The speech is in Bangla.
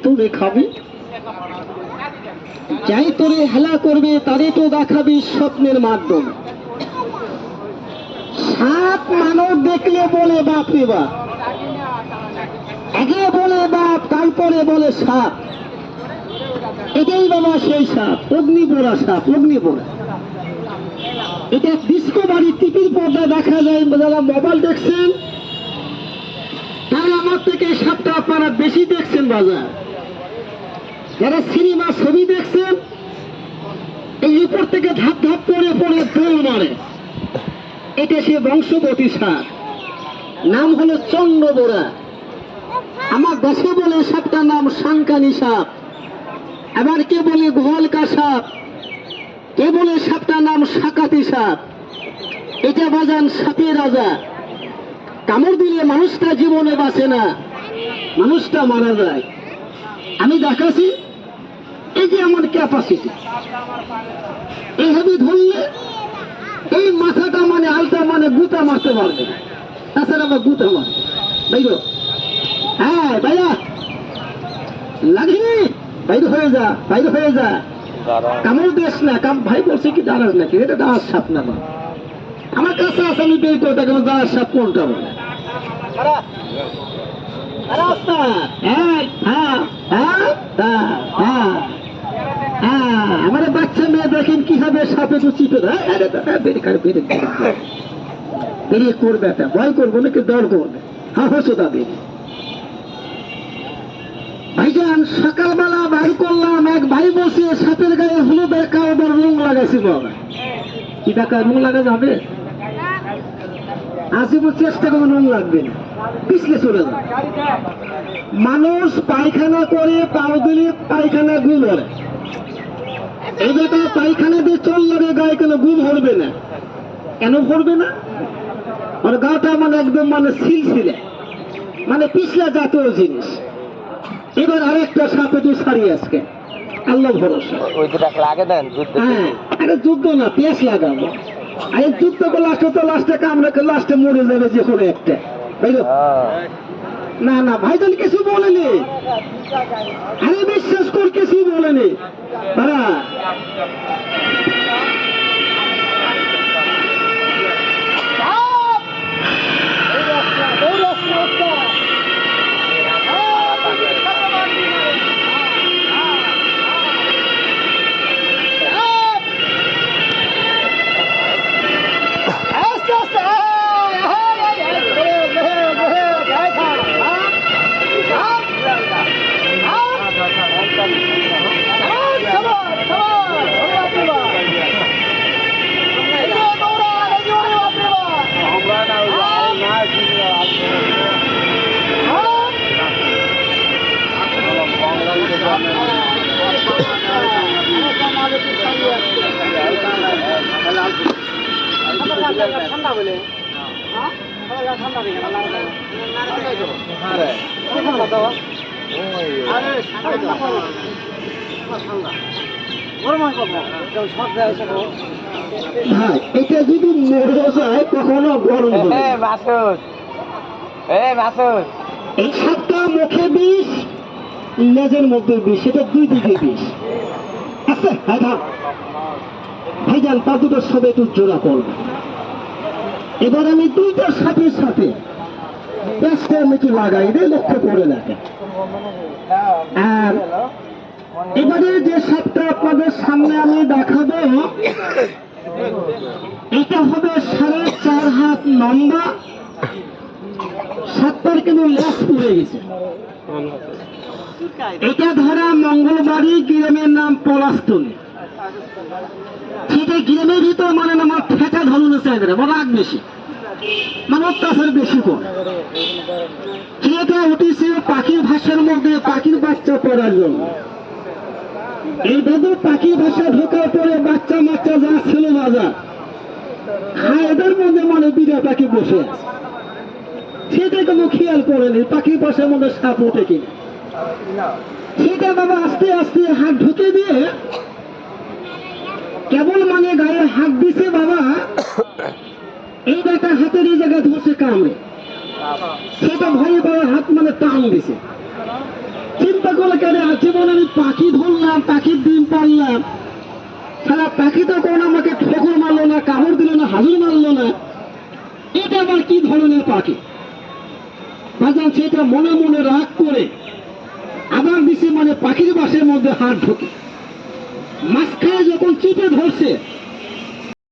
তোরে খাবি, যাই তোরে হেলা করবে তারে তো দেখাবি স্বপ্নের মাধ্যম। সাপ মানব দেখলে বলে বাপ রে বাপ, আগে বলে বাপ তারপরে বলে সাপ। এটাই বাবা সেই সাপ, অগ্নিপোড়া সাপ, অগ্নিপোড়া। এটা ডিসকভারি টিভির পর্দায় দেখা যায়। যারা মোবাইল দেখছেন তারা আমার থেকে সাপটা আপনারা বেশি দেখছেন বাজার। যারা সিনেমা ছবি দেখছেন এই উপর থেকে ধাপ ধাপ করে পড়ে দৌড় মারে। এটা সে বংশবতী সাপ, নাম হলো চন্দ্রবোড়া। আমার দেশে বলে সাপটার নাম সাংকানি সাপ, আবার কে বলে গোয়ালকা সাপ, কে বলে সাপটার নাম সাকাতি সাপ। এটা বাজান সাপের রাজা। কামড় দিলে মানুষটা জীবনে বাঁচে না, মানুষটা মারা যায়। আমি দেখাচ্ছি, এই যে আমার ক্যাপাসিটি, এইভাবে ধরলে এই মাথাটা মানে আলটা মানে গুতা মারতে পারবে না, তাছাড়া আবার গুতা মারবে। বাইর, হ্যাঁ ভাইয়া লাগিনি, বাইর হয়ে যা, বাইর হয়ে যা, কামড় দেশ না। ভাই বলছে কি দাঁড়াস নাকি? এটা দাঁড়ার সাপ না। আমার কাছে আছে, আমি বের করে দেখো দাঁড়ার সাপ কোনটা বলে। আমার বাচ্চা মেয়ে দেখেন কিভাবে সাপে তো চিপে বেরিয়ে করবে, একটা ভয় করবো নাকি দর করবে, হ্যাঁ হচ্ছে তাদের। ভাইজান সকালবেলা বাইর করলাম, এক ভাই বসে সাপের গায়ে হলুদের কারবার রং লাগাইছি। বাবা কি টাকা রং লাগা যাবে? আসিব চেষ্টা করবে, রং লাগবে না, পিছলে চলে যাবে। মানুষ পায়খানা করে পাও দিলে পায়খানা গু ভরে, এই জায়গা পায়খানা দিয়ে চল লাগে গায়ে কেন গু ভরবে না? কেন ভরবে না? আর গাটা মানে একদম মানে সিলসিলে, মানে পিছলা জাতীয় জিনিস। এবার আরেকটা সাপে তুই সারি আজকে আল্লাহ ভরসা। হ্যাঁ, আরে যুদ্ধ না, পেঁচ লাগাবো। আরে যুদ্ধ করলে লাস্টে কামড়াকে লাস্টে মরে যাবে যে কোনো একটা। না না ভাইজান কিছু বলেনি, আরে বিশ্বাস কর কিছু বলেনি তারা। ঠান্ডা বলে এটা যদি মরে যায় কখনো গরম হবে। এই সাপটা মুখে বিষ, লেজের মধ্যে বিষ, সেটা দুই দিকে বিষ। আচ্ছা ভাইজান তা দুটো সাথে একটু জোড়া করবে। এবার আমি দুইটা সাপের সাথে পেঁচটা আমি কি লাগাই রে, লক্ষ্য করে লাগে। আর এবারে যে সাপটা আপনাদের সামনে আমি দেখাবো, এটা হবে 4.5 হাত লম্বা, সাপটার কিন্তু লেজ পুড়ে গেছে। এটা ধরা মঙ্গলবাড়ি গ্রামের নাম পলাশতলী। সেটা গ্রামের ভিতর মানে আমার ঠেকা ধরুন চাইবে না, রাগ বেশি, মানে অত্যাচার বেশি করে। সেটা উঠেছে পাখির ভাষার মধ্যে পাখির বাচ্চা পড়ার জন্য। এইভাবে পাখির ভাষা ঢোকার পরে বাচ্চা বাচ্চা যা ছিল বাজার হ্যাঁ এদের মধ্যে মানে বিড়া পাখি বসে আছে, সেটা কোনো খেয়াল করেনি পাখির ভাষার মধ্যে সাপ ওঠে কিনা। সেটা বাবা আস্তে আস্তে হাত ঢুকে দিয়ে কেবল মানে গায়ে হাত দিছে বাবা, এই একটা হাতের এই জায়গায় ধরছে কামড়ে, সেটা ভয়ে বাবা হাত মানে টান দিছে। চিন্তা করে কেন জীবন আমি পাখি ধরলাম, পাখির ডিম পারলাম, সারা পাখি তো কোন আমাকে ঠোকর মারলো না, কামড় দিল না, হাজুর মারলো না, এটা আবার কি ধরনের পাখি? বাজান সেটা মনে মনে রাগ করে আবার দিছে, মানে পাখির বাসের মধ্যে হাত ঢোকে, মাঝখানে যখন চিপে ধরছে